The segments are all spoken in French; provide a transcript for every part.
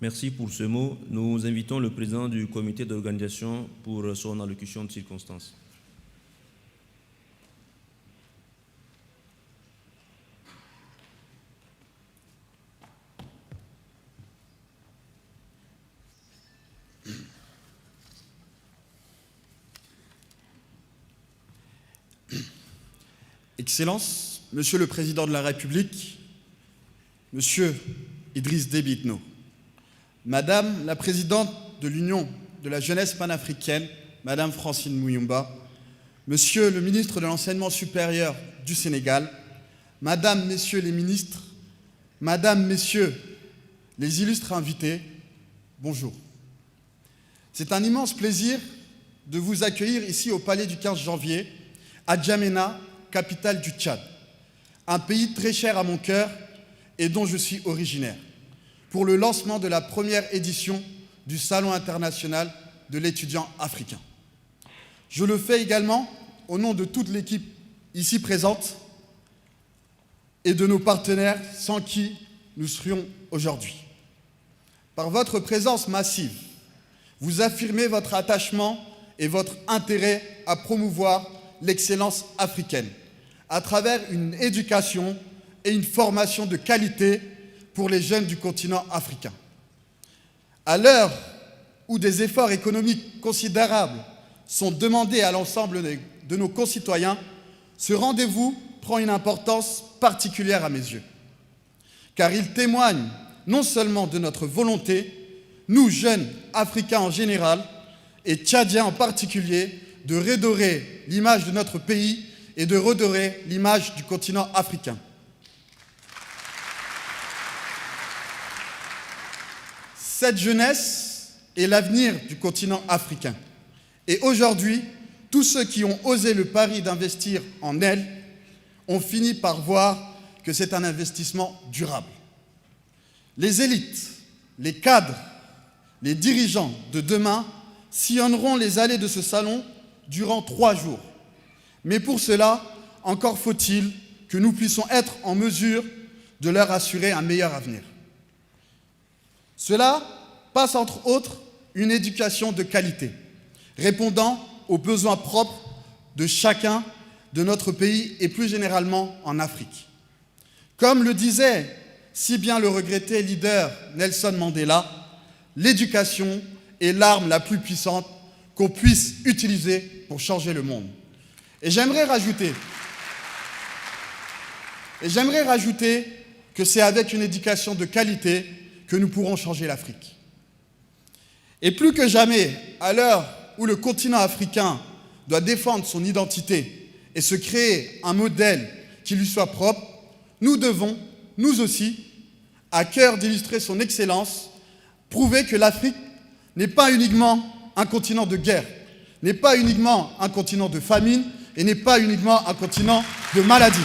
Merci pour ce mot. Nous invitons le président du comité d'organisation pour son allocution de circonstance. Excellences, Monsieur le Président de la République, Monsieur Idriss Déby Itno, Madame la Présidente de l'Union de la Jeunesse panafricaine, Madame Francine Mouyoumba, Monsieur le Ministre de l'Enseignement supérieur du Sénégal, Madame, Messieurs les ministres, Madame, Messieurs les illustres invités, bonjour. C'est un immense plaisir de vous accueillir ici au Palais du 15 janvier, à Djamena, capitale du Tchad, un pays très cher à mon cœur et dont je suis originaire, pour le lancement de la première édition du Salon international de l'étudiant africain. Je le fais également au nom de toute l'équipe ici présente et de nos partenaires sans qui nous serions aujourd'hui. Par votre présence massive, vous affirmez votre attachement et votre intérêt à promouvoir l'excellence africaine, à travers une éducation et une formation de qualité pour les jeunes du continent africain. À l'heure où des efforts économiques considérables sont demandés à l'ensemble de nos concitoyens, ce rendez-vous prend une importance particulière à mes yeux, car il témoigne non seulement de notre volonté, nous jeunes Africains en général et Tchadiens en particulier, de redorer l'image de notre pays et de redorer l'image du continent africain. Cette jeunesse est l'avenir du continent africain. Et aujourd'hui, tous ceux qui ont osé le pari d'investir en elle ont fini par voir que c'est un investissement durable. Les élites, les cadres, les dirigeants de demain sillonneront les allées de ce salon durant 3 jours. Mais pour cela, encore faut-il que nous puissions être en mesure de leur assurer un meilleur avenir. Cela passe entre autres une éducation de qualité, répondant aux besoins propres de chacun de notre pays et plus généralement en Afrique. Comme le disait si bien le regretté leader Nelson Mandela, l'éducation est l'arme la plus puissante qu'on puisse utiliser pour changer le monde. Et j'aimerais rajouter que c'est avec une éducation de qualité que nous pourrons changer l'Afrique. Et plus que jamais, à l'heure où le continent africain doit défendre son identité et se créer un modèle qui lui soit propre, nous devons, nous aussi, à cœur d'illustrer son excellence, prouver que l'Afrique n'est pas uniquement un continent de guerre, n'est pas uniquement un continent de famine et n'est pas uniquement un continent de maladie.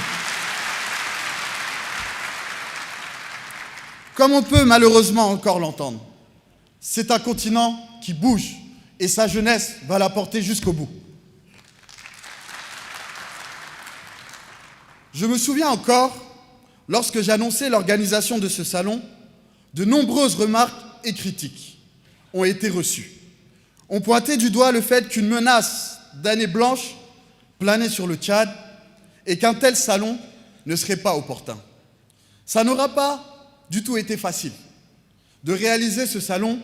Comme on peut malheureusement encore l'entendre, c'est un continent qui bouge et sa jeunesse va la porter jusqu'au bout. Je me souviens encore, lorsque j'annonçais l'organisation de ce salon, de nombreuses remarques et critiques ont été reçues. On pointait du doigt le fait qu'une menace d'année blanche planait sur le Tchad et qu'un tel salon ne serait pas opportun. Ça n'aura pas du tout été facile de réaliser ce salon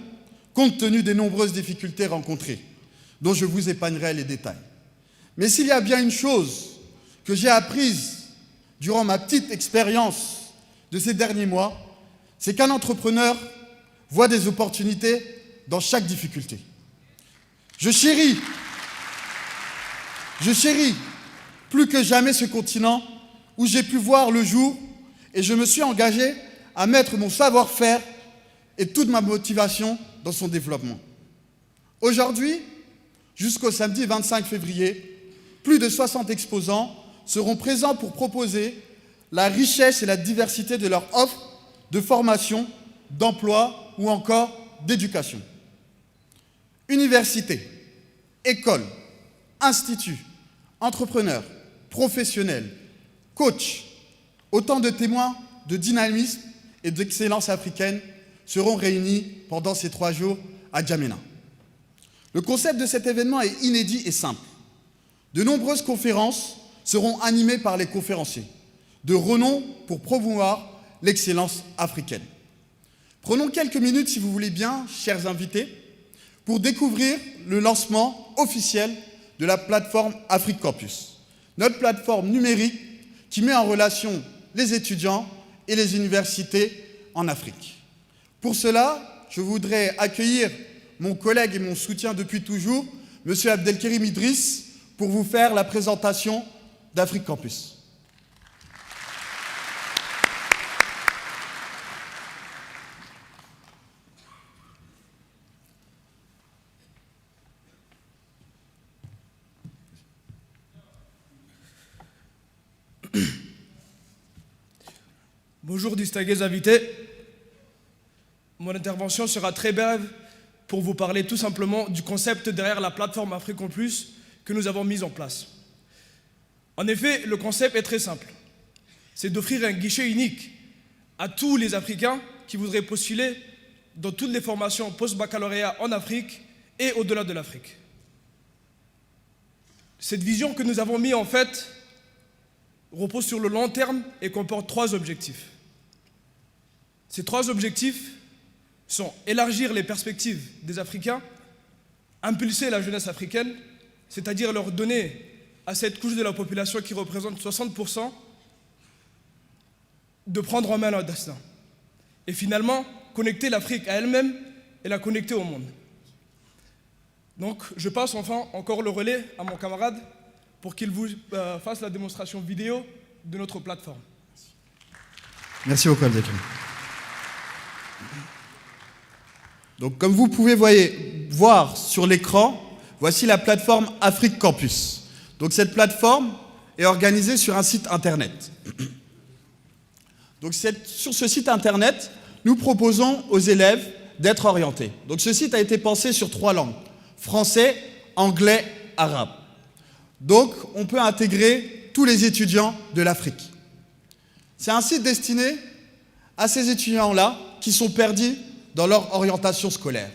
compte tenu des nombreuses difficultés rencontrées, dont je vous épargnerai les détails. Mais s'il y a bien une chose que j'ai apprise durant ma petite expérience de ces derniers mois, c'est qu'un entrepreneur voit des opportunités dans chaque difficulté. Je chéris plus que jamais ce continent où j'ai pu voir le jour et je me suis engagé à mettre mon savoir-faire et toute ma motivation dans son développement. Aujourd'hui, jusqu'au samedi 25 février, plus de 60 exposants seront présents pour proposer la richesse et la diversité de leur offre de formation, d'emploi ou encore d'éducation. Universités, écoles, instituts, entrepreneurs, professionnels, coachs, autant de témoins de dynamisme et d'excellence africaine seront réunis pendant ces 3 jours à Djamena. Le concept de cet événement est inédit et simple. De nombreuses conférences seront animées par les conférenciers, de renom pour promouvoir l'excellence africaine. Prenons quelques minutes, si vous voulez bien, chers invités, pour découvrir le lancement officiel de la plateforme Afrique Campus, notre plateforme numérique qui met en relation les étudiants et les universités en Afrique. Pour cela, je voudrais accueillir mon collègue et mon soutien depuis toujours, M. Abdelkerim Idriss, pour vous faire la présentation d'Afrique Campus. Bonjour distingués invités. Mon intervention sera très brève pour vous parler tout simplement du concept derrière la plateforme Afrique Campus que nous avons mise en place. En effet, le concept est très simple. C'est d'offrir un guichet unique à tous les Africains qui voudraient postuler dans toutes les formations post-baccalauréat en Afrique et au-delà de l'Afrique. Cette vision que nous avons mise en fait repose sur le long terme et comporte 3 objectifs. Ces 3 objectifs sont élargir les perspectives des Africains, impulser la jeunesse africaine, c'est-à-dire leur donner à cette couche de la population qui représente 60% de prendre en main leur destin. Et finalement, connecter l'Afrique à elle-même et la connecter au monde. Donc, je passe enfin encore le relais à mon camarade pour qu'il vous fasse la démonstration vidéo de notre plateforme. Merci beaucoup, Abdelkerim. Donc, comme vous pouvez voir sur l'écran, voici la plateforme Afrique Campus. Donc, cette plateforme est organisée sur un site internet. Donc, sur ce site internet, nous proposons aux élèves d'être orientés. Donc, ce site a été pensé sur 3 langues, français, anglais, arabe. Donc, on peut intégrer tous les étudiants de l'Afrique. C'est un site destiné à ces étudiants-là qui sont perdus dans leur orientation scolaire.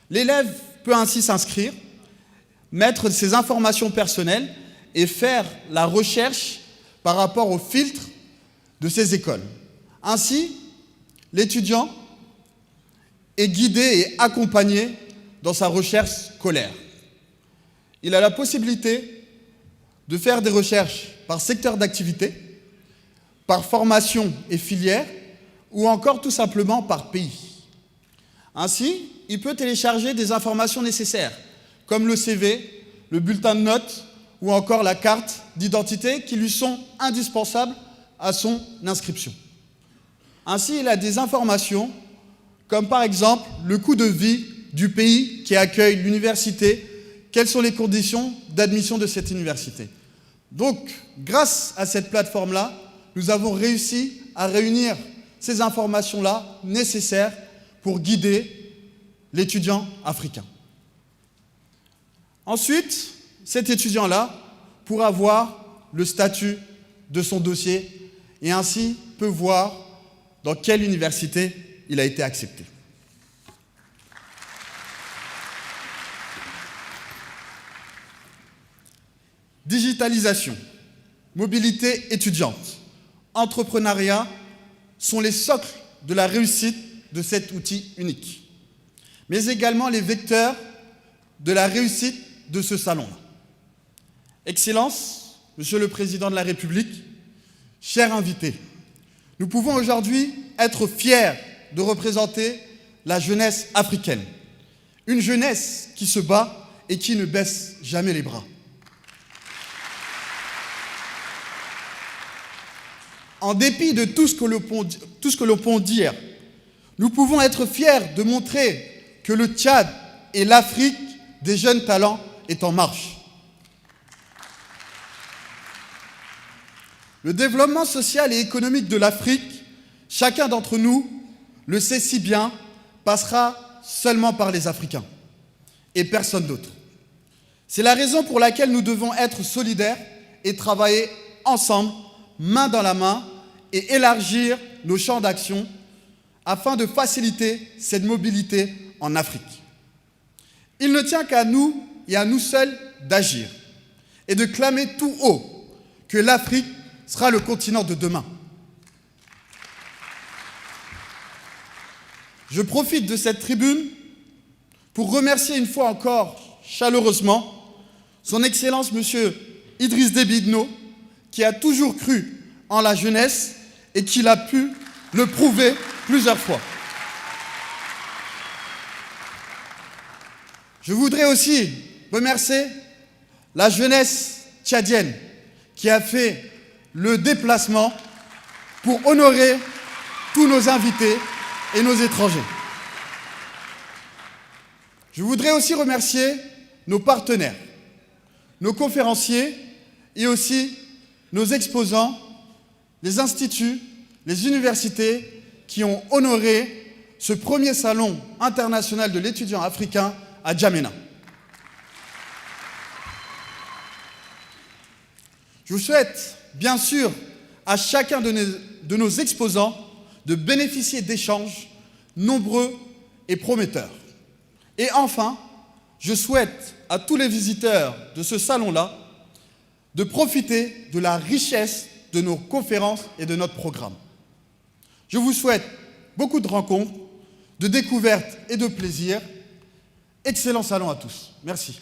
L'élève peut ainsi s'inscrire, mettre ses informations personnelles et faire la recherche par rapport au filtre de ces écoles. Ainsi, l'étudiant est guidé et accompagné dans sa recherche scolaire. Il a la possibilité de faire des recherches par secteur d'activité, par formation et filière, ou encore tout simplement par pays. Ainsi, il peut télécharger des informations nécessaires, comme le CV, le bulletin de notes, ou encore la carte d'identité qui lui sont indispensables à son inscription. Ainsi, il a des informations, comme par exemple le coût de vie du pays qui accueille l'université, quelles sont les conditions d'admission de cette université. Donc, grâce à cette plateforme-là, nous avons réussi à réunir ces informations-là nécessaires pour guider l'étudiant africain. Ensuite, cet étudiant-là pourra voir le statut de son dossier et ainsi peut voir dans quelle université il a été accepté. Digitalisation, mobilité étudiante, entrepreneuriat sont les socles de la réussite de cet outil unique, mais également les vecteurs de la réussite de ce salon-là. Excellence, Monsieur le Président de la République, chers invités, nous pouvons aujourd'hui être fiers de représenter la jeunesse africaine, une jeunesse qui se bat et qui ne baisse jamais les bras. En dépit de tout ce que l'on peut dire, nous pouvons être fiers de montrer que le Tchad et l'Afrique des jeunes talents est en marche. Le développement social et économique de l'Afrique, chacun d'entre nous le sait si bien, passera seulement par les Africains et personne d'autre. C'est la raison pour laquelle nous devons être solidaires et travailler ensemble, main dans la main, et élargir nos champs d'action afin de faciliter cette mobilité en Afrique. Il ne tient qu'à nous et à nous seuls d'agir et de clamer tout haut que l'Afrique sera le continent de demain. Je profite de cette tribune pour remercier une fois encore chaleureusement son Excellence M. Idriss Déby Itno, qui a toujours cru en la jeunesse et qui l'a pu le prouver plusieurs fois. Je voudrais aussi remercier la jeunesse tchadienne qui a fait le déplacement pour honorer tous nos invités et nos étrangers. Je voudrais aussi remercier nos partenaires, nos conférenciers et aussi nos exposants, les instituts, les universités qui ont honoré ce premier salon international de l'étudiant africain à N'Djamena. Je souhaite bien sûr à chacun de nos exposants de bénéficier d'échanges nombreux et prometteurs. Et enfin, je souhaite à tous les visiteurs de ce salon-là de profiter de la richesse de nos conférences et de notre programme. Je vous souhaite beaucoup de rencontres, de découvertes et de plaisir. Excellent salon à tous. Merci.